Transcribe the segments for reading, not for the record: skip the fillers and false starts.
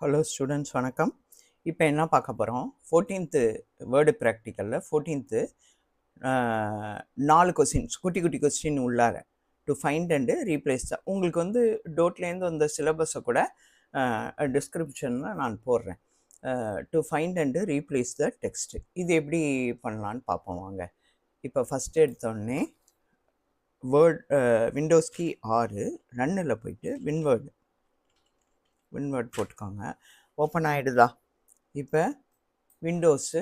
Hello students, வணக்கம். இப்போ என்ன பார்க்க போகிறோம்? 14th வேர்டு ப்ராக்டிக்கலில் 14th 4 கொஸ்டின்ஸ், குட்டி குட்டி கொஸ்டின் உள்ளார டு ஃபைண்ட் அண்டு ரீப்ளேஸ் த. உங்களுக்கு வந்து டோட்லேருந்து வந்த சிலபஸை கூட டிஸ்கிரிப்ஷனில் நான் போடுறேன். To find and replace the text. இது எப்படி பண்ணலான்னு பார்ப்போம் வாங்க. இப்போ ஃபஸ்ட்டு எடுத்தோடனே வேர்ட் விண்டோஸ் கீ 6 ரன்னில் போயிட்டு வின்வேர்டு போட்டுக்கோங்க. ஓப்பன் ஆகிடுதா? இப்போ விண்டோஸு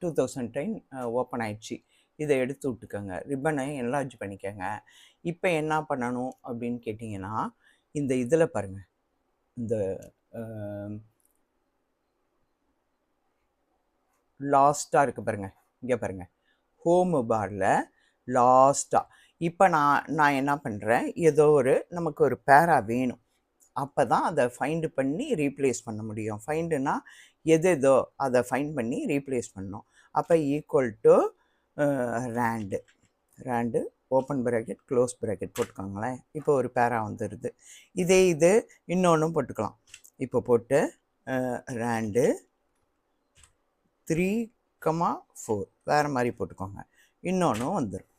2010 ஓப்பன் ஆயிடுச்சு. இதை எடுத்து விட்டுக்கோங்க, ரிப்பனை என்லார்ஜ் பண்ணிக்கோங்க. இப்போ என்ன பண்ணணும் அப்படின்னு கேட்டிங்கன்னா, இந்த இதில் பாருங்கள், இந்த லாஸ்ட்டாக இருக்குது பாருங்கள், இங்கே பாருங்கள், ஹோம் பாரில் லாஸ்ட்டாக. இப்போ நான் என்ன பண்ணுறேன், ஏதோ நமக்கு ஒரு பேரா வேணும். அப்போ தான் அதை ஃபைண்டு பண்ணி ரீப்ளேஸ் பண்ண முடியும். ஃபைண்டுனா எதோ அதை ஃபைண்ட் பண்ணி ரீப்ளேஸ் பண்ணணும். அப்போ equal to rand open bracket close bracket போட்டுக்கோங்களேன். இப்போ ஒரு பேரா வந்துடுது. இது இன்னொன்றும் போட்டுக்கலாம். இப்போ போட்டு ரேண்டு 3,4 வேறு மாதிரி போட்டுக்கோங்க. இன்னொன்றும் வந்துடும்.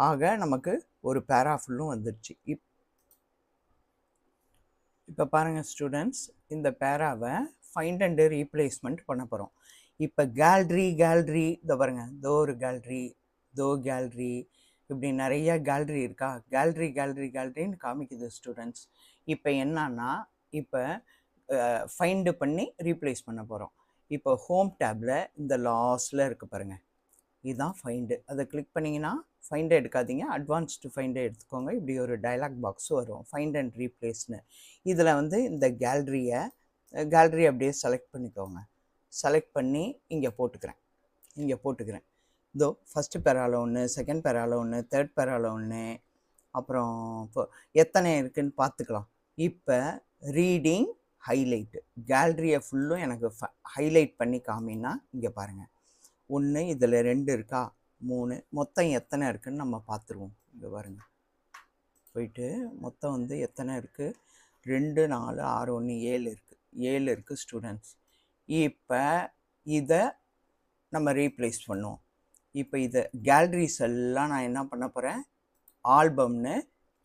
ஆக நமக்கு ஒரு பேரா ஃபுல்லும் வந்துடுச்சு. இப்போ பாருங்கள் ஸ்டூடெண்ட்ஸ், இந்த பேராவை ஃபைண்ட் அண்டு ரீப்ளேஸ்மெண்ட் பண்ண போகிறோம். இப்போ கேலரி இதை பாருங்கள், ஒரு கேலரி இப்படி நிறையா கேலரி இருக்கா? கேலரின்னு காமிக்குது ஸ்டூடெண்ட்ஸ். இப்போ என்னன்னா, இப்போ ஃபைண்டு பண்ணி ரீப்ளேஸ் பண்ண போகிறோம். இப்போ ஹோம் டேப்பில் இந்த லாஸ்டில் இருக்குது பாருங்கள், இதுதான் ஃபைண்டு. அதை கிளிக் பண்ணிங்கன்னா ஃபைண்டை எடுக்காதீங்க, அட்வான்ஸ்டு ஃபைண்டை எடுத்துக்கோங்க. இப்படி ஒரு டயலாக் பாக்ஸ் வரும், ஃபைண்ட் அண்ட் ரீப்ளேஸ்னு. இதில் வந்து இந்த கேலரி அப்படியே செலக்ட் பண்ணிக்கோங்க. செலக்ட் பண்ணி இங்கே போட்டுக்கிறேன். இதோ ஃபஸ்ட்டு பேராவில் ஒன்று, செகண்ட் பேராவில் ஒன்று, தேர்ட் பேராவில் ஒன்று, அப்புறம் இப்போ எத்தனை இருக்குதுன்னு பார்த்துக்கலாம். இப்போ ரீடிங் ஹைலைட்டு, கேலரியை ஃபுல்லும் எனக்கு ஹைலைட் பண்ணி காமின்னா இங்கே பாருங்கள், 1 இதில் 2 இருக்கா, 3, மொத்தம் எத்தனை இருக்குதுன்னு நம்ம பார்த்துருவோம். இங்கே பாருங்க, போயிட்டு மொத்தம் வந்து எத்தனை இருக்குது, 2, 4, 6, 1, 7 இருக்குது ஸ்டூடெண்ட்ஸ். இப்போ இதை நம்ம ரீப்ளேஸ் பண்ணுவோம். இப்போ இதை கேலரிஸ் எல்லாம் நான் என்ன பண்ண போகிறேன், ஆல்பம்னு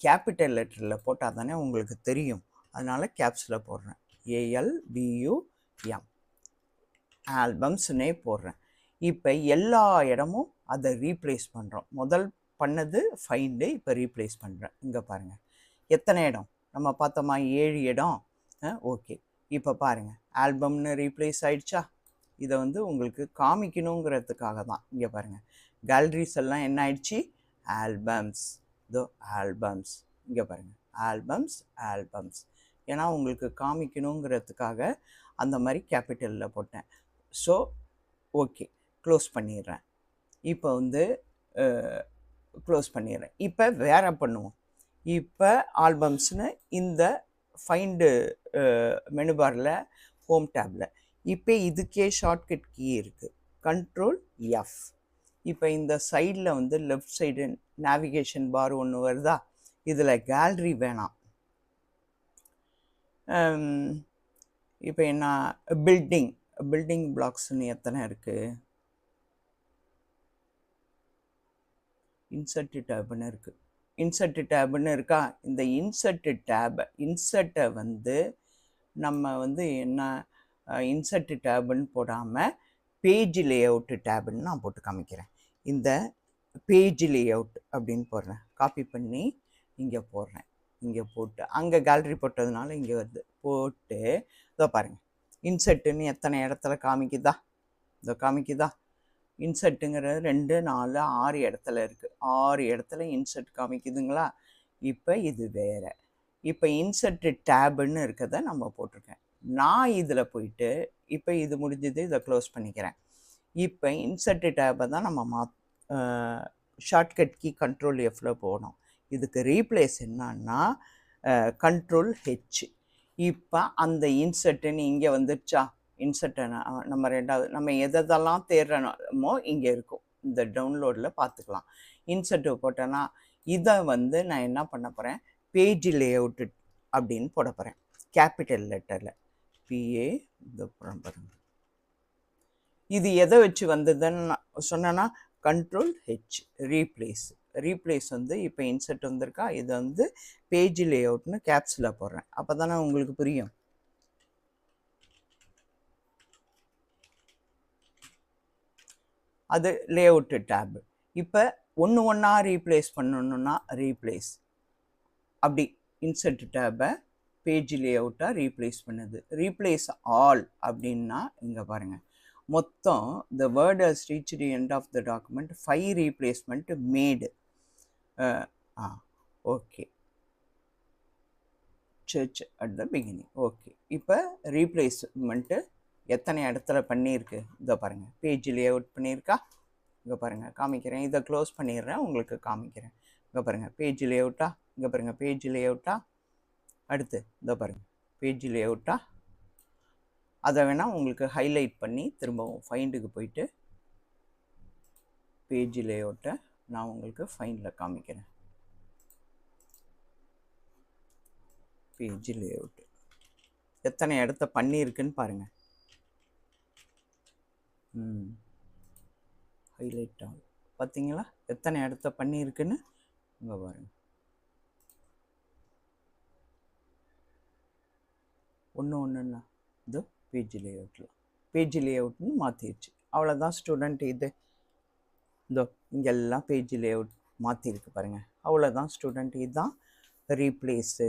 கேபிட்டல் லெட்டரில் போட்டால் தானே உங்களுக்கு தெரியும், அதனால் கேப்ஸில் போடுறேன். ALBUM ஆல்பம்ஸ்னே போடுறேன். இப்போ எல்லா இடமும் அதை ரீப்ளேஸ் பண்ணுறோம். முதல் பண்ணது ஃபைண்டு, இப்போ ரீப்ளேஸ் பண்ணுறேன். இங்கே பாருங்கள், எத்தனை இடம் நம்ம பார்த்தோமா, 7 இடம். ஓகே, இப்போ பாருங்கள், ஆல்பம்னு ரீப்ளேஸ் ஆகிடுச்சா? இதை வந்து உங்களுக்கு காமிக்கணுங்கிறதுக்காக தான். இங்கே பாருங்கள், கேலரிஸ் எல்லாம் என்ன ஆயிடுச்சு, ஆல்பம்ஸ். ஆல்பம்ஸ், இங்கே பாருங்கள், ஆல்பம்ஸ். ஏன்னா உங்களுக்கு காமிக்கணுங்கிறதுக்காக அந்த மாதிரி கேபிட்டலில் போட்டேன். ஸோ ஓகே, க்ளோஸ் பண்ணிடுறேன். இப்போ வந்து க்ளோஸ் பண்ணிடுறேன். இப்போ வேறு பண்ணுவோம். இப்போ ஆல்பம்ஸ்னு இந்த ஃபைண்டு மெனு பாரில் ஹோம் டேப்பில் இப்போ இதுக்கே ஷார்ட்கட் கீ இருக்குது, Ctrl+F. இப்போ இந்த சைடில் வந்து லெஃப்ட் சைடு நேவிகேஷன் பார் ஒன்று வருதா, இதில் கேலரி வேணாம். இப்போ என்ன, பில்டிங் பிளாக்ஸ்ன்னு எத்தனை இருக்குது, இன்சர்ட் டேப்னு இருக்கா. இந்த இன்சர்ட்டை வந்து நம்ம வந்து என்ன, இன்சர்ட் டேப்னு போடாமல் பேஜ் லேஅவுட்டு டேப்னு நான் போட்டு காமிக்கிறேன். இந்த பேஜ் லேஅவுட் அப்படின்னு போடுறேன், காப்பி பண்ணி இங்கே போடுறேன். இங்கே போட்டு அங்கே கேலரி போட்டதுனால இங்கே வருது, போட்டு இதோ பாருங்கள், இன்சர்ட்டுன்னு எத்தனை இடத்துல காமிக்குதா, இன்சர்ட்டுங்கிறது 2, 4, 6 இடத்துல இருக்குது. 6 இடத்துல இன்சர்ட் காமிக்குதுங்களா. இப்போ இது வேறு. இப்போ இன்சர்ட் டேபுன்னு இருக்கிறத நம்ம போட்டிருக்கேன். நான் இதில் போயிட்டு இப்போ இது முடிஞ்சது, இதை க்ளோஸ் பண்ணிக்கிறேன். இப்போ இன்சர்ட் டேபை தான் நம்ம ஷார்ட்கட் கீ Ctrl+Fல போகணும். இதுக்கு ரீப்ளேஸ் என்னன்னா Ctrl+H. இப்போ அந்த இன்சர்ட்டுன்னு இங்கே வந்துடுச்சா, இன்சர்ட்டை நம்ம நம்ம எதெல்லாம் தேடுறோமோ இங்கே இருக்கும், இந்த டவுன்லோடில் பார்த்துக்கலாம். இன்சர்ட்டு போட்டேன்னா இதை வந்து நான் என்ன பண்ண போகிறேன், பேஜ் லேஅவுட்டு அப்படின்னு போட போகிறேன் கேபிட்டல் லெட்டரில். PA இந்த பாருங்க. இது எதை வச்சு வந்ததுன்னு சொன்னா கண்ட்ரோல் H ரீப்ளேஸ் வந்து இப்போ இன்சர்ட் வந்திருக்கா. இது வந்து பேஜ் லேஅவுட்னு கேப்ஸில் போடுறேன். அப்போ தானே உங்களுக்கு புரியும். அது லேஅவுட்டு டேப். இப்போ ஒன்றா ரீப்ளேஸ் பண்ணணுன்னா ரீப்ளேஸ் அப்படி இன்சர்ட் டேப்பை பேஜ் லேஅவுட்டாக ரீப்ளேஸ் பண்ணுது. ரீப்ளேஸ் ஆல் அப்படின்னா இங்கே பாருங்கள், மொத்தம் the word has reached the end of the document 5 replacement made. Okay, church at the beginning. Okay, இப்போ ரீப்ளேஸ்மெண்ட்டு எத்தனை இடத்துல பண்ணியிருக்கு இதை பாருங்கள். பேஜ் லேஅவுட் பண்ணியிருக்கா. இங்கே பாருங்கள், காமிக்கிறேன். இதை க்ளோஸ் பண்ணிடுறேன், உங்களுக்கு காமிக்கிறேன். இங்கே பாருங்கள், பேஜ் லேஅவுட்டா. இங்கே பாருங்கள், பேஜ் லேஅவுட்டா. அடுத்து இதை பாருங்கள், பேஜ் லேஅவுட்டா. அதை வேணால் உங்களுக்கு ஹைலைட் பண்ணி திரும்பவும் ஃபைண்டுக்கு போயிட்டு பேஜ் லேஅவுட்டை நான் உங்களுக்கு ஃபைண்டில் காமிக்கிறேன். பேஜ் லேஅவுட்டு எத்தனை இடத்த பண்ணியிருக்குன்னு பாருங்கள். ஹைலைட் ஆகும் பார்த்தீங்களா, எத்தனை இடத்த பண்ணியிருக்குன்னு. இங்கே பாருங்கள், ஒன்றுன்னா இது பேஜ் லேஅவுட்னு மாற்றிடுச்சு. அவ்வளோதான் ஸ்டூடெண்ட். இது இதோ இங்கெல்லாம் பேஜ் லேஅவுட் மாற்றிருக்கு பாருங்கள். அவ்வளோதான் ஸ்டூடெண்ட். இதுதான் ரீப்ளேஸு,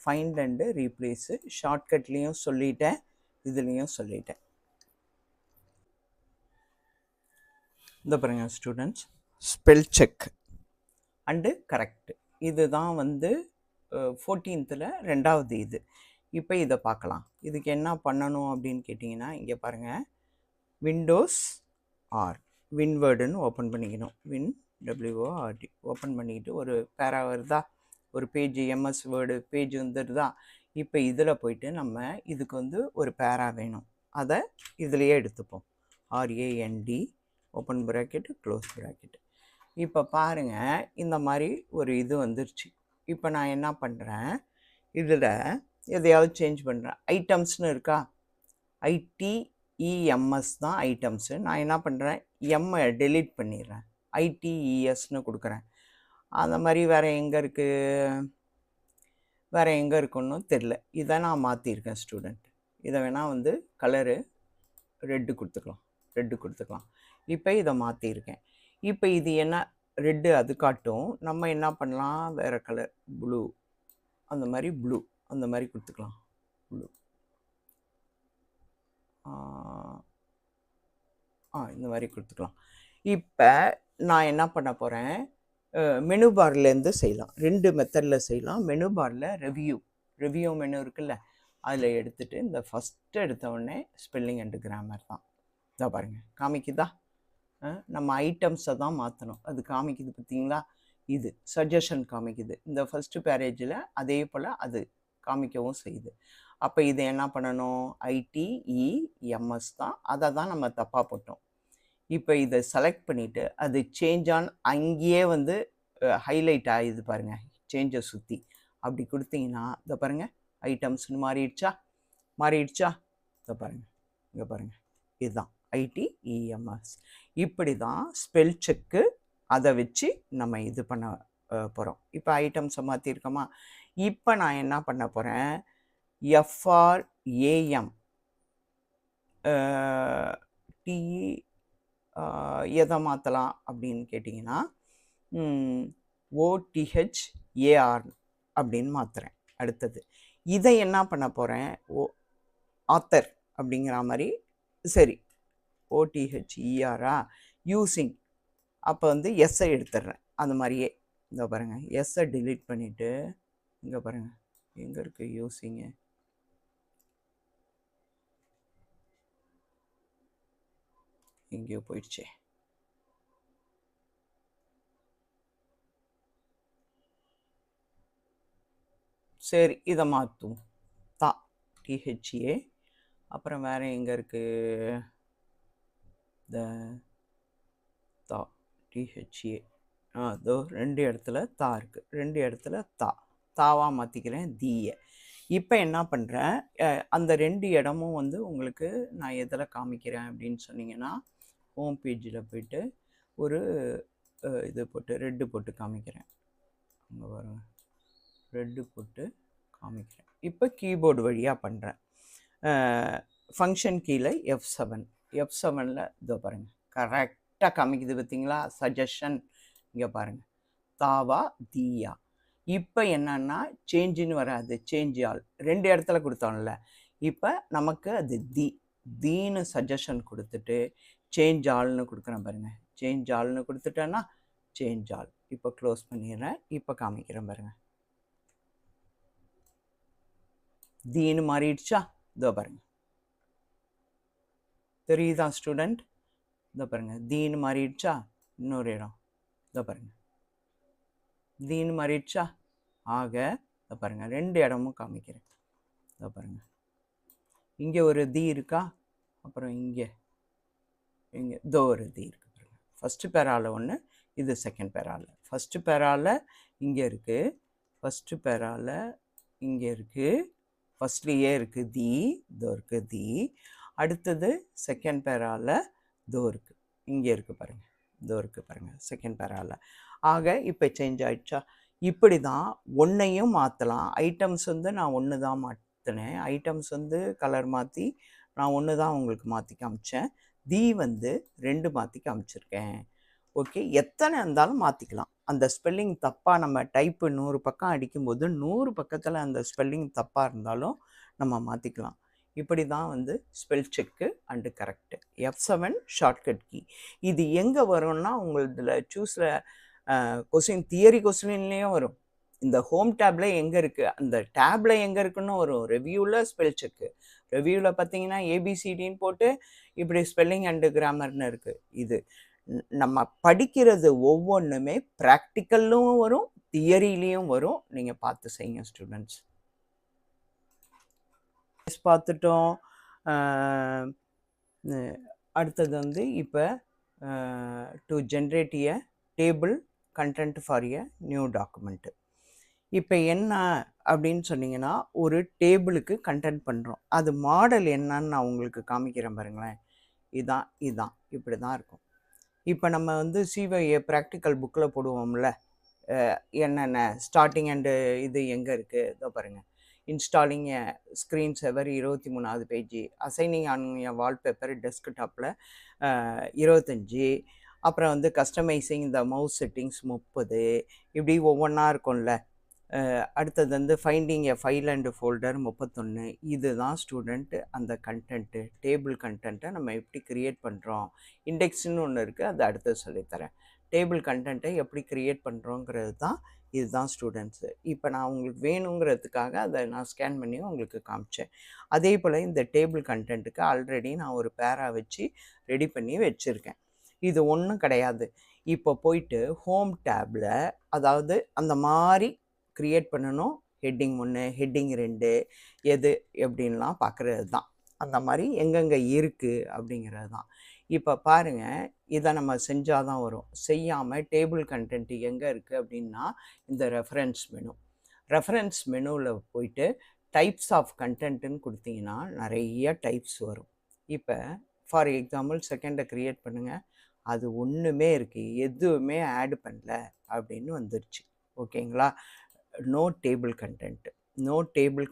ஃபைண்ட் அண்டு ரீப்ளேஸு. ஷார்ட்கட்லேயும் சொல்லிட்டேன், இதுலேயும் சொல்லிட்டேன். இந்த பாருங்கள் students, spell check and correct. இதுதான் வந்து 14th 2வது இது. இப்போ இதை பார்க்கலாம். இதுக்கு என்ன பண்ணணும் அப்படின்னு கேட்டிங்கன்னா, இங்கே பாருங்கள், விண்டோஸ் ஆர் வின்வேர்டுன்னு ஓப்பன் பண்ணிக்கணும். WORD ஓப்பன் பண்ணிக்கிட்டு ஒரு பேரா வருதா, ஒரு பேஜ் MS வேர்டு பேஜ் வந்துடுதா. இப்போ இதில் போயிட்டு நம்ம இதுக்கு வந்து ஒரு பேரா வேணும், அதை இதிலையே எடுத்துப்போம். RAND open bracket close bracket. இப்போ பாருங்கள், இந்த மாதிரி ஒரு இது வந்துருச்சு. இப்போ நான் என்ன பண்ணுறேன், இதில் எதையாவது சேஞ்ச் பண்ணுறேன். ஐட்டம்ஸ்னு இருக்கா, ITEMS தான் ஐட்டம்ஸு. நான் என்ன பண்ணுறேன், எம்மை டெலீட் பண்ணிடுறேன், ITESன்னு கொடுக்குறேன். அந்த மாதிரி வேறு எங்கே இருக்குன்னு தெரில. இதை நான் மாற்றிருக்கேன் ஸ்டூடெண்ட். இதை வேணால் வந்து கலரு ரெட்டு கொடுத்துக்கலாம். இப்போ இதை மாற்றிருக்கேன். இப்போ இது என்ன ரெட்டு அது காட்டும். நம்ம என்ன பண்ணலாம், வேறு கலர் ப்ளூ, அந்த மாதிரி கொடுத்துக்கலாம். ப்ளூ இந்த மாதிரி கொடுத்துக்கலாம். இப்போ நான் என்ன பண்ண போகிறேன், மெனு பார்லேருந்து செய்யலாம். 2 மெத்தடில் செய்யலாம். மெனு பாரில் ரிவ்யூ மெனு இருக்குல்ல, அதில் எடுத்துகிட்டு இந்த ஃபஸ்ட்டு எடுத்த உடனே ஸ்பெல்லிங் அண்டு கிராமர் தான். இதை பாருங்கள், காமிக்குதா. நம்ம ஐட்டம்ஸை தான் மாற்றணும். அது காமிக்குது பார்த்தீங்களா, இது சஜஷன் காமிக்குது. இந்த ஃபஸ்ட்டு பேரேஜில் அதே போல் அது காமிக்கவும் செய்யுது. அப்போ இதை என்ன பண்ணணும், ITEMS தான், அதை தான் நம்ம தப்பாக போட்டோம். இப்போ இதை செலக்ட் பண்ணிவிட்டு அது சேஞ்ச் ஆன் அங்கேயே வந்து ஹைலைட் ஆகிது பாருங்கள், சேஞ்சை சுற்றி அப்படி கொடுத்தீங்கன்னா இதை பாருங்கள், ஐட்டம்ஸ்னு மாறிடுச்சா. இதை பாருங்கள், இங்கே பாருங்கள், இதுதான் ITEMS. இப்படி தான் ஸ்பெல் செக்கு, அதை வச்சு நம்ம இது பண்ண போகிறோம். இப்போ ஐட்டம்ஸை மாற்றிருக்கோமா. இப்போ நான் என்ன பண்ண போகிறேன், FRAM எதை மாற்றலாம் அப்படின்னு கேட்டிங்கன்னா, OTHAR அப்படின்னு மாற்றுறேன். அடுத்தது இதை என்ன பண்ண போகிறேன், ஆத்தர் அப்படிங்கிற மாதிரி. சரி, OTHERஆ யூஸிங், அப்போ வந்து எஸ்ஸை எடுத்துடுறேன். அந்த மாதிரியே இந்த பாருங்கள், எஸ்ஸை டிலீட் பண்ணிவிட்டு இங்கே பாருங்கள், எங்கே இருக்குது யூஸிங்கு, எங்கேயோ போயிடுச்சே. சரி, இதை மாற்றுவோம். THA. அப்புறம் வேறு எங்கே இருக்குது, THA. அதோ 2 இடத்துல தா இருக்குது, 2 இடத்துல தாவாக மாற்றிக்கிறேன். தீயை இப்போ என்ன பண்ணுறேன், அந்த 2 இடமும் வந்து உங்களுக்கு நான் எதில் காமிக்கிறேன் அப்படின்னு சொன்னீங்கன்னா, ஹோம் பேஜில் போய்ட்டு ஒரு இது போட்டு ரெட்டு போட்டு காமிக்கிறேன். அங்கே பாருங்க, ரெட்டு போட்டு காமிக்கிறேன். இப்போ கீபோர்டு வழியாக பண்ணுறேன். ஃபங்க்ஷன் கீழே F7ல் இதோ பாருங்கள், கரெக்டாக காமிக்குது பார்த்தீங்களா? சஜஷன் இங்கே பாருங்கள், தாவா தீயா. இப்போ என்னன்னா சேஞ்சுன்னு வராது, சேஞ்ச் ஆல் 2 இடத்துல கொடுத்தோம்ல. இப்போ நமக்கு அது தீன்னு சஜஷன் கொடுத்துட்டு சேஞ்ச் ஆல்னு கொடுக்குறேன் பாருங்கள். சேஞ்ச் ஆல்னு கொடுத்துட்டேன்னா சேஞ்ச் ஆல். இப்போ க்ளோஸ் பண்ணிடுறேன். இப்போ காமிக்கிறேன் பாருங்கள், தீன்னு மாறிடுச்சா? இதோ பாருங்கள், தெரியுதா ஸ்டூடெண்ட்? இதோ பாருங்கள், தீன்னு மாறிடுச்சா? இன்னொரு இடம் இதோ பாருங்கள், தீன்னு மாறிடுச்சா? ஆக இதோ பாருங்கள், 2 இடமும் காமிக்கிறேன். இதோ பாருங்கள், இங்கே ஒரு தி இருக்கா, அப்புறம் இங்கே இதோ ஒரு தி இருக்கு பாருங்கள். ஃபஸ்ட்டு பேராவில் ஒன்று, இது செகண்ட் பேராவில். ஃபஸ்ட்டு பேராவில் இங்கே இருக்குது, ஃபஸ்ட்டு பேராவில் இங்கே இருக்குது, ஃபஸ்ட்லேயே இருக்குது தி, இதோ இருக்குது தி. அடுத்தது செகண்ட் பேராவில் இதோ இருக்குது, இங்கே இருக்குது பாருங்கள், இதோ இருக்குது பாருங்கள் செகண்ட் பேராவில். ஆக இப்போ சேஞ்ச் ஆகிடுச்சா? இப்படி தான் ஒன்றையும் மாற்றலாம். ஐட்டம்ஸ் வந்து நான் ஒன்று தான் மாற்றினேன். ஐட்டம்ஸ் வந்து கலர் மாற்றி நான் ஒன்று தான் உங்களுக்கு மாற்றி காமிச்சேன். தி வந்து 2 மாற்றி காமிச்சிருக்கேன். ஓகே, எத்தனை இருந்தாலும் மாற்றிக்கலாம். அந்த ஸ்பெல்லிங் தப்பாக நம்ம டைப்பு 100 பக்கம் அடிக்கும்போது 100 பக்கத்தில் அந்த ஸ்பெல்லிங் தப்பாக இருந்தாலும் நம்ம மாற்றிக்கலாம். இப்படி தான் வந்து spell check and correct. F7 shortcut key. இது எங்கே வரும்னா உங்களதில் சூஸில் கொஸ்டின், தியரி கொஸ்டின்லேயும் வரும். இந்த ஹோம் டேப்பில் எங்கே இருக்குது, அந்த டேப்பில் எங்கே இருக்குன்னு வரும். ரிவ்யூவில் ஸ்பெல் செக்கு, ரிவ்யூவில் பார்த்தீங்கன்னா ஏபிசிடின்னு போட்டு இப்படி ஸ்பெல்லிங் அண்டு கிராமர்னு இருக்குது. இது நம்ம படிக்கிறது ஒவ்வொன்றுமே ப்ராக்டிக்கல்லும் வரும், தியரிலையும் வரும். நீங்கள் பார்த்து செய்யுங்க ஸ்டூடெண்ட்ஸ். பார்த்துட்டோம். அடுத்தது வந்து இப்போ to generate a table content for a new document. இப்போ என்ன அப்படின்னு சொன்னீங்கன்னா, ஒரு டேபிளுக்கு கண்டென்ட் பண்ணுறோம். அது மாடல் என்னன்னு நான் உங்களுக்கு காமிக்கிறேன் பாருங்களேன். இதுதான் இப்படி தான் இருக்கும். இப்போ நம்ம வந்து சிவைஏ ப்ராக்டிக்கல் புக்கில் போடுவோம்ல, என்னென்ன ஸ்டார்டிங் அண்டு இது எங்கே இருக்குது, இதோ பாருங்கள். இன்ஸ்டாலிங் எ ஸ்க்ரீன் சேவர் 23வது page, assigning on a wallpaper டெஸ்க்டாப்பில் 25, அப்புறம் வந்து கஸ்டமைசிங் த மவுஸ் செட்டிங்ஸ் 30, இப்படி ஒவ்வொன்றா இருக்கும்ல. அடுத்தது வந்து finding a file and folder 31. இதுதான் ஸ்டூடெண்ட்டு அந்த கண்டென்ட்டு, டேபிள் கண்டென்ட்டை நம்ம எப்படி க்ரியேட் பண்ணுறோம். இண்டெக்ஸ்னு ஒன்று இருக்குது, அது அடுத்து சொல்லித்தரேன். டேபிள் கண்டென்ட்டை எப்படி க்ரியேட் பண்ணுறோங்கிறது தான் இதுதான் ஸ்டூடெண்ட்ஸு. இப்போ நான் உங்களுக்கு வேணுங்கிறதுக்காக அதை நான் ஸ்கேன் பண்ணி உங்களுக்கு காமிச்சேன். அதே போல் இந்த டேபிள் கண்டென்ட்டுக்கு ஆல்ரெடி நான் ஒரு பேரா வச்சு ரெடி பண்ணி வச்சுருக்கேன். இது ஒன்றும் கிடையாது. இப்போ போயிட்டு ஹோம் டேப்பில், அதாவது அந்த மாதிரி க்ரியேட் பண்ணணும். ஹெட்டிங் 1, ஹெட்டிங் 2 எது எப்படின்லாம் பார்க்குறது தான். அந்த மாதிரி எங்கெங்கே இருக்குது அப்படிங்கிறது தான். இப்போ பாருங்கள், இதை நம்ம செஞ்சால் தான் வரும். செய்யாமல் டேபிள் கண்டென்ட் எங்கே இருக்குது அப்படின்னா, இந்த ரெஃபரன்ஸ் மெனுவில் போயிட்டு டைப்ஸ் ஆஃப் கண்டென்ட்டுன்னு கொடுத்தீங்கன்னா நிறைய டைப்ஸ் வரும். இப்போ ஃபார் எக்ஸாம்பிள் செகண்டை க்ரியேட் பண்ணுங்கள், அது ஒன்றுமே இருக்குது, எதுவுமே ஆட் பண்ணல அப்படின்னு வந்துருச்சு. ஓகேங்களா? No table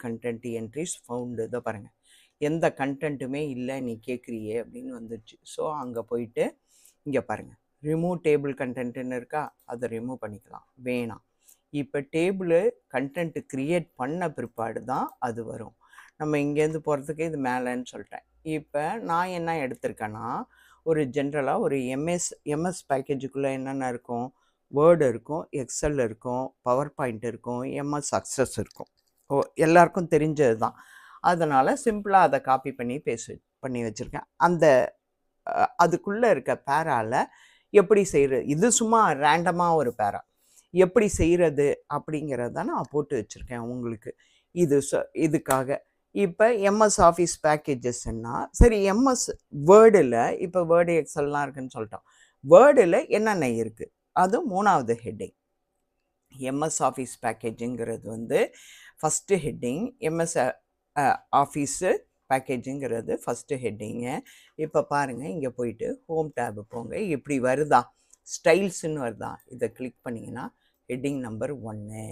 content entries found. இதை பாருங்கள், எந்த கண்டென்ட்டுமே இல்லை நீ கேட்குறியே அப்படின்னு வந்துடுச்சு. ஸோ அங்கே போயிட்டு இங்கே பாருங்கள், ரிமூவ் டேபிள் கண்டென்ட்டுன்னு இருக்கா, அதை ரிமூவ் பண்ணிக்கலாம், வேணாம். இப்போ டேபிள் கண்டென்ட்டு க்ரியேட் பண்ண பிற்பாடு தான் அது வரும். நம்ம இங்கேருந்து போகிறதுக்கு இது மேலேன்னு சொல்லிட்டேன். இப்போ நான் என்ன எடுத்திருக்கேன்னா, ஒரு ஜென்ரலாக ஒரு எம்எஸ் பேக்கேஜுக்குள்ளே என்னென்ன இருக்கும், வேர்டு இருக்கும், எக்ஸல் இருக்கும், பவர் பாயிண்ட் இருக்கும், எம்எஸ் அக்சஸ் இருக்கும். எல்லாருக்கும் தெரிஞ்சது தான். அதனால் சிம்பிளாக அதை காப்பி பண்ணி வச்சுருக்கேன். அதுக்குள்ளே இருக்க பேராவில் எப்படி செய்கிறது, இது சும்மா ரேண்டமாக ஒரு பேரா எப்படி செய்கிறது அப்படிங்கிறத நான் போட்டு வச்சுருக்கேன் உங்களுக்கு இதுக்காக. இப்போ எம்எஸ் ஆஃபீஸ் பேக்கேஜஸ்ன்னா சரி, எம்எஸ் வேர்டில் இப்போ வேர்டு எக்ஸல்லாம் இருக்குதுன்னு சொல்லிட்டோம். வேர்டில் என்னென்ன இருக்குது, அது 3வது ஹெட்டிங். எம்எஸ் ஆஃபீஸ் பேக்கேஜுங்கிறது வந்து ஃபஸ்ட்டு ஹெட்டிங் எம்எஸ் ஆஃபீஸு பேக்கேஜுங்கிறது ஃபஸ்ட்டு ஹெட்டிங்கு. இப்போ பாருங்கள், இங்கே போயிட்டு ஹோம் டேபு போங்க. இப்படி வருதா, ஸ்டைல்ஸுன்னு வருதா, இதை கிளிக் பண்ணிங்கன்னா ஹெட்டிங் நம்பர் 1.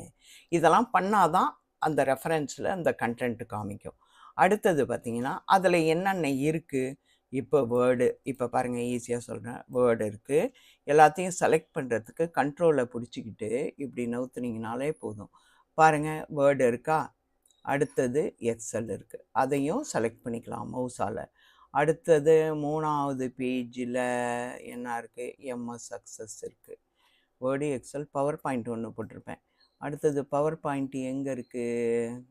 இதெல்லாம் பண்ணால் தான் அந்த ரெஃபரன்ஸில் அந்த கண்டென்ட்டு காமிக்கும். அடுத்தது பார்த்திங்கன்னா அதில் என்னென்ன இருக்குது. இப்போ வேர்டு, இப்போ பாருங்கள் ஈஸியாக சொல்கிறேன். வேர்டு இருக்குது. எல்லாத்தையும் செலக்ட் பண்ணுறதுக்கு கண்ட்ரோலை பிடிச்சிக்கிட்டு இப்படி நவுத்துனீங்கனாலே போதும். பாருங்கள், வேர்டு இருக்கா. அடுத்தது எக்ஸல் இருக்குது, அதையும் செலக்ட் பண்ணிக்கலாம் மவுஸால். அடுத்தது 3வது பேஜில் என்ன இருக்குது, எம்எஸ் சக்ஸஸ் இருக்குது. வேர்டு, எக்ஸல், பவர் பாயிண்ட் ஒன்று போட்டிருப்பேன். அடுத்தது பவர் பாயிண்ட் எங்கே இருக்குது,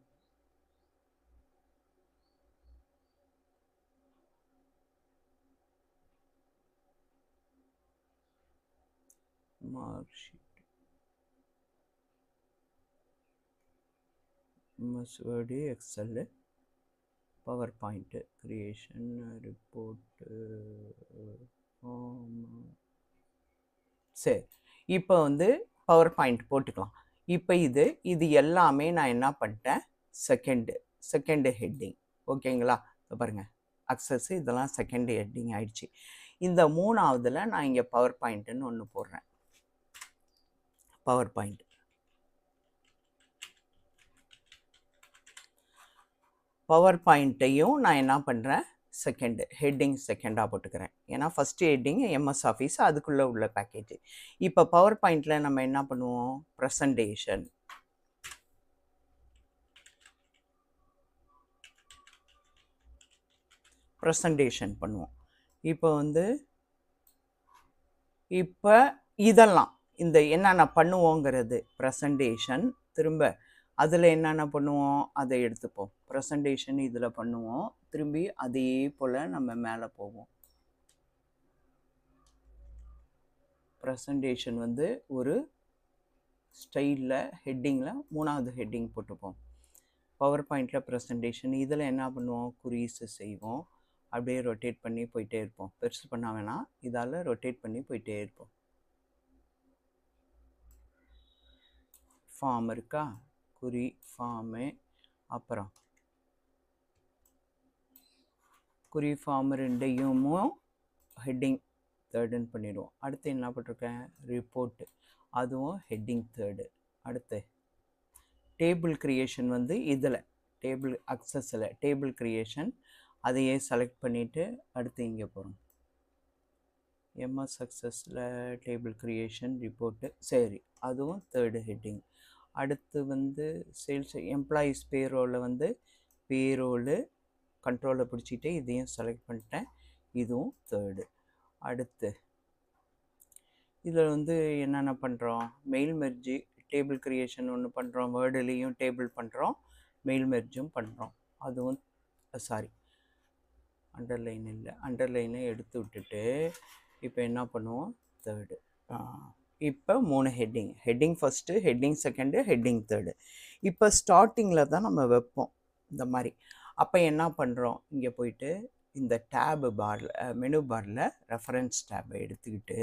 mark sheet, MS Word, Excel, PowerPoint, creation, report. சரி, இப்போ வந்து பவர் பாயிண்ட் போட்டுக்கலாம். இப்போ இது எல்லாமே நான் என்ன பண்ணிட்டேன், செகண்டு ஹெட்டிங். ஓகேங்களா, பாருங்கள் அக்சஸ், இதெல்லாம் செகண்ட் ஹெட்டிங் ஆயிடுச்சு. இந்த 3வதுல நான் இங்கே பவர் பாயிண்ட்டுன்னு ஒன்று போடுறேன். பவர் பாயிண்ட், பவர் பாயிண்ட்டையும் நான் என்ன பண்ணுறேன், ஹெட்டிங் செகண்டாக போட்டுக்கிறேன். ஏன்னா ஃபஸ்ட்டு ஹெட்டிங் எம்எஸ் ஆஃபீஸ், அதுக்குள்ளே உள்ள பேக்கேஜ். இப்போ பவர் பாயிண்டில் நம்ம என்ன பண்ணுவோம், ப்ரெசன்டேஷன் பண்ணுவோம். இப்போ வந்து இப்போ இதெல்லாம் இந்த என்னென்ன பண்ணுவோங்கிறது ப்ரெசன்டேஷன். திரும்ப அதில் என்னென்ன பண்ணுவோம் அதை எடுத்துப்போம். ப்ரெசன்டேஷன் இதில் பண்ணுவோம். திரும்பி அதே போல் நம்ம மேலே போவோம். ப்ரெசன்டேஷன் வந்து ஒரு ஸ்டைலில் ஹெட்டிங்கில் 3வது ஹெட்டிங் போட்டுப்போம். பவர் பாயிண்டில் ப்ரெசன்டேஷன், இதில் என்ன பண்ணுவோம், குறியீஸு செய்வோம். அப்படியே ரொட்டேட் பண்ணி போயிட்டே இருப்போம். பெருசு பண்ண வேணாம், இதால் ரொட்டேட் பண்ணி போயிட்டே இருப்போம். ஃபார்ம் இருக்கா, குறி ஃபார்மு, அப்புறம் குறி ஃபார்ம் ரெண்டையும் ஹெட்டிங் தேர்டுன்னு பண்ணிடுவோம். அடுத்து என்ன போட்டிருக்கேன், ரிப்போர்ட்டு, அதுவும் ஹெட்டிங் தேர்டு. அடுத்து டேபிள் க்ரியேஷன் வந்து இதில் டேபிள் அக்சஸில் டேபிள் க்ரியேஷன், அதையே செலக்ட் பண்ணிவிட்டு அடுத்து இங்கே போகிறோம். எம்எஸ் சக்ஸஸில் டேபிள் க்ரியேஷன், ரிப்போர்ட்டு, சரி, அதுவும் தேர்டு ஹெட்டிங். அடுத்து வந்து சேல்ஸ் எம்ப்ளாயீஸ் பேரோலில் வந்து பேரோலு கண்ட்ரோலை பிடிச்சிட்டு இதையும் செலக்ட் பண்ணிட்டேன், இதுவும் தேர்டு. அடுத்து இதில் வந்து என்னென்ன பண்ணுறோம், மெயில் மெர்ஜி, டேபிள் க்ரியேஷன் ஒன்று பண்ணுறோம், வேர்டுலேயும் டேபிள் பண்ணுறோம், மெயில் மெர்ஜும் பண்ணுறோம். அதுவும் சாரி அண்டர்லைன் இல்லை, அண்டர்லைனை எடுத்து விட்டுட்டு இப்போ என்ன பண்ணுவோம், தேர்டு. இப்போ 3 heading first, heading second, heading third. இப்போ ஸ்டார்டிங்கில் தான் நம்ம வைப்போம் இந்த மாதிரி. அப்போ என்ன பண்ணுறோம், இங்கே போயிட்டு இந்த டேபு பாரில், மெனு பாரில் ரெஃபரன்ஸ் டேபை எடுத்துக்கிட்டு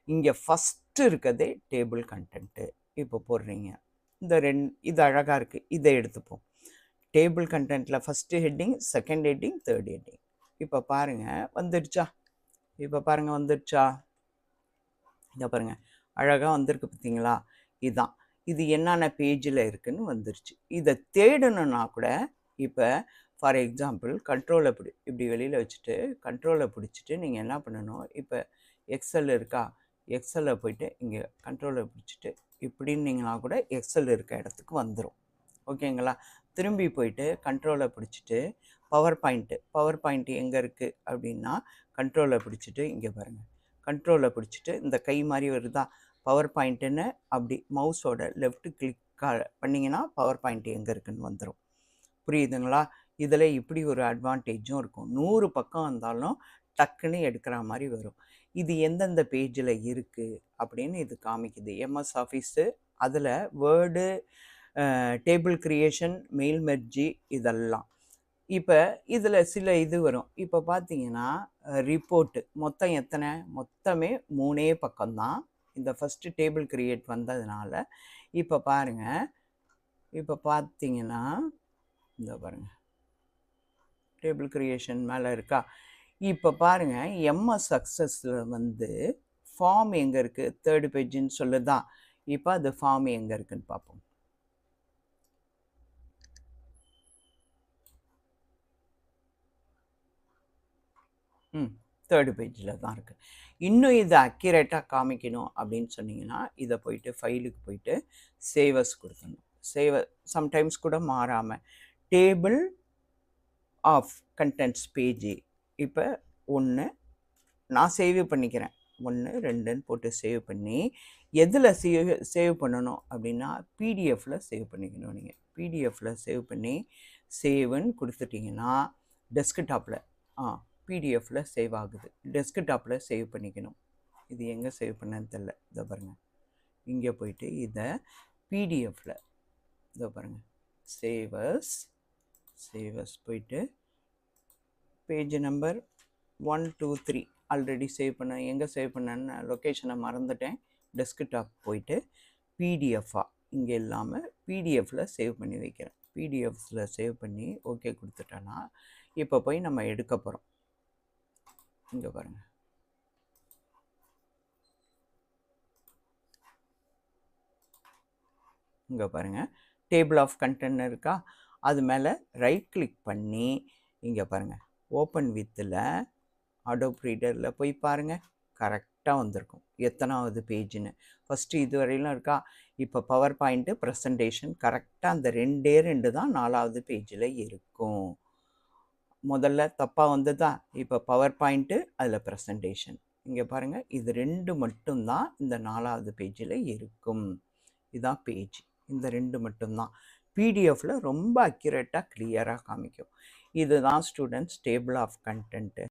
இங்கே ஃபஸ்ட்டு இருக்கிறதே டேபிள் கண்டென்ட்டு இப்போ போடுறீங்க. இது அழகாக இருக்குது, இதை எடுத்துப்போம். டேபிள் கண்டென்ட்டில் first heading, second heading, third heading. இப்போ பாருங்கள் வந்துடுச்சா, இப்போ பாருங்கள் வந்துடுச்சா, இதை பாருங்கள் அழகாக வந்திருக்கு பார்த்தீங்களா. இதுதான் இது என்னென்ன பேஜில் இருக்குதுன்னு வந்துருச்சு. இதை தேடணுன்னா கூட இப்போ ஃபார் எக்ஸாம்பிள் கண்ட்ரோலை இப்படி வெளியில் வச்சுட்டு கண்ட்ரோலை பிடிச்சிட்டு நீங்கள் என்ன பண்ணணும், இப்போ எக்ஸல் இருக்கா, எக்ஸலை போய்ட்டு இங்கே கண்ட்ரோலை பிடிச்சிட்டு இப்படின்னீங்கன்னா கூட எக்ஸல் இருக்க இடத்துக்கு வந்துடும். ஓகேங்களா, திரும்பி போயிட்டு கண்ட்ரோலை பிடிச்சிட்டு பவர் பாயிண்ட்டு எங்கே இருக்குது அப்படின்னா கண்ட்ரோலை பிடிச்சிட்டு இங்கே பாருங்கள், கண்ட்ரோலை பிடிச்சிட்டு இந்த கை மாதிரி வருதா பவர் பாயிண்ட்டுன்னு, அப்படி மவுஸோட லெஃப்ட் கிளிக் பண்ணிங்கன்னா பவர் பாயிண்ட் எங்கே இருக்குதுன்னு வந்துடும். புரியுதுங்களா, இதில் இப்படி ஒரு அட்வான்டேஜும் இருக்கும். 100 பக்கம் வந்தாலும் டக்குன்னு எடுக்கிற மாதிரி வரும். இது எந்தெந்த பேஜில் இருக்குது அப்படின்னு இது காமிக்குது. எம்எஸ் ஆஃபீஸு, அதில் வேர்டு, டேபிள் க்ரியேஷன், மெயில் மெர்ஜி, இதெல்லாம். இப்போ இதில் சில இது வரும். இப்போ பார்த்தீங்கன்னா ரிப்போர்ட்டு மொத்தம் எத்தனை, மொத்தமே 3 பக்கம்தான். இந்த ஃபஸ்ட்டு டேபிள் க்ரியேட் வந்ததுனால இப்போ பாருங்கள், இப்போ பார்த்தீங்கன்னா இந்த பாருங்கள் டேபிள் கிரியேஷன் மேலே இருக்கா. இப்போ பாருங்கள் எம்எஸ் சக்ஸஸில் வந்து ஃபார்ம் எங்கே இருக்குது, 3rd பேஜுன்னு சொல்லுதா. இப்போ அது ஃபார்ம் எங்கே இருக்குன்னு பார்ப்போம். ம் 3rd பேஜில் தான் இருக்குது. இன்னும் இதை அக்யூரேட்டாக காமிக்கணும் அப்படின்னு சொன்னீங்கன்னா இதை போயிட்டு ஃபைலுக்கு போயிட்டு சேவஸ் கொடுக்கணும். சம்டைம்ஸ் கூட மாறாமல் டேபிள் ஆஃப் கண்டென்ட்ஸ் பேஜ் இப்போ 1 நான் சேவ் பண்ணிக்கிறேன். 1 2ன்னு போட்டு சேவ் பண்ணி எதில் சேவ் பண்ணணும் அப்படின்னா பிடிஎஃப்பில் சேவ் பண்ணிக்கணும். நீங்கள் பிடிஎஃப்பில் சேவ் பண்ணி சேவ்ன்னு கொடுத்துட்டிங்கன்னா டெஸ்க்டாப்பில் பிடிஎஃப்பில் சேவ் ஆகுது. டெஸ்க்டாப்பில் சேவ் பண்ணிக்கணும். இது எங்கே சேவ் பண்ணேன்னு தெரில. இதை பாருங்கள், இங்கே போயிட்டு இதை பிடிஎஃப்பில் இதை பாருங்கள் சேவஸ் போயிட்டு பேஜ் நம்பர் 1 2 3 ஆல்ரெடி சேவ் பண்ண, எங்கே சேவ் பண்ணேன்னு லொக்கேஷனை மறந்துட்டேன். டெஸ்க்டாப் போயிட்டு பிடிஎஃபாக இங்கே இல்லாமல் பிடிஎஃப்பில் சேவ் பண்ணி வைக்கிறேன். பிடிஎஃப்ஸில் சேவ் பண்ணி ஓகே கொடுத்துட்டேன்னா இப்போ போய் நம்ம எடுக்க போகிறோம். இங்கே பாருங்கள், இங்கே பாருங்கள் டேபிள் ஆஃப் கண்டென்ட் இருக்கா. அது மேலே ரைட் கிளிக் பண்ணி இங்கே பாருங்கள் ஓப்பன் வித்தில் அடோப் ரீடரில் போய் பாருங்கள், கரெக்டாக வந்திருக்கும் எத்தனாவது பேஜுன்னு. ஃபஸ்ட்டு இது வரையிலும் இருக்கா. இப்போ பவர் பாயிண்ட்டு ப்ரெசன்டேஷன் கரெக்டாக அந்த 2 தான் 4வது பேஜில் இருக்கும். முதல்ல தப்பாக வந்ததா. இப்போ பவர் பாயிண்ட்டு அதில் ப்ரெசன்டேஷன் இங்கே பாருங்கள், இது 2 மட்டும்தான் இந்த 4வது பேஜில் இருக்கும். இதுதான் பேஜ், இந்த 2 மட்டும்தான். பிடிஎஃப்பில் ரொம்ப அக்யூரேட்டாக கிளியராக காமிக்கும். இதுதான் ஸ்டூடெண்ட்ஸ் டேபிள் ஆஃப் கண்டென்ட்டு.